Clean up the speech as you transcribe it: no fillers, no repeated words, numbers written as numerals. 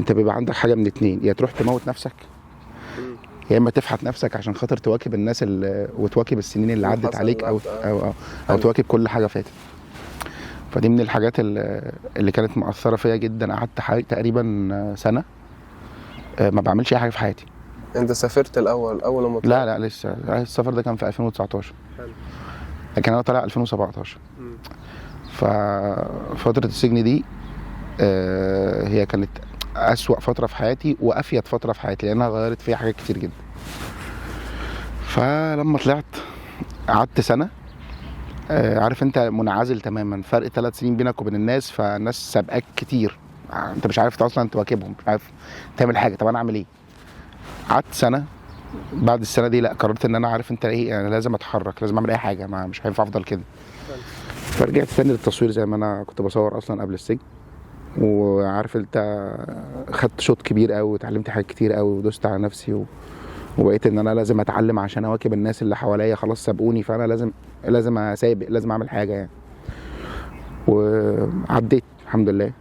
انت بيبقى عندك حاجه من اتنين، يا تروح تموت نفسك يا اما تفحت نفسك عشان خاطر تواكب الناس وتواكب السنين اللي عدت عليك او تواكب كل حاجه فاتت. فدي من الحاجات اللي كانت مؤثره فيا جدا. قعدت تقريبا سنه ما بعملش اي حاجه في حياتي. انت سافرت اول لما طلعت؟ لا لسه. السفر ده كان في 2019. حلو. لكن انا طالع 2017. ففتره السجن دي هي كانت أسوأ فترة في حياتي وأفيد فترة في حياتي، لأنها غيرت فيها حاجات كتير جدا. فلما طلعت قعدت سنة، عارف انت منعزل تماما، فرق 3 سنين بينك وبين الناس، فالناس سابقاك كتير، انت مش عارف اصلا تواكبهم، مش عارف تعمل حاجة. طب انا اعمل ايه؟ قعدت سنة. بعد السنة دي لا، قررت ان انا عارف انت ايه، انا لازم اتحرك، لازم اعمل اي حاجة، مش هينفع افضل كده. فرجعت تاني للتصوير زي ما انا كنت بصور اصلا قبل السجن. وعارف انت خدت شوط كبير قوي وتعلمت حاجات كتير قوي ودوست على نفسي وبقيت ان انا لازم اتعلم عشان اواكب الناس اللي حواليا، خلاص سابقوني، فانا لازم اسابق، لازم اعمل حاجه يعني. وعديت الحمد لله.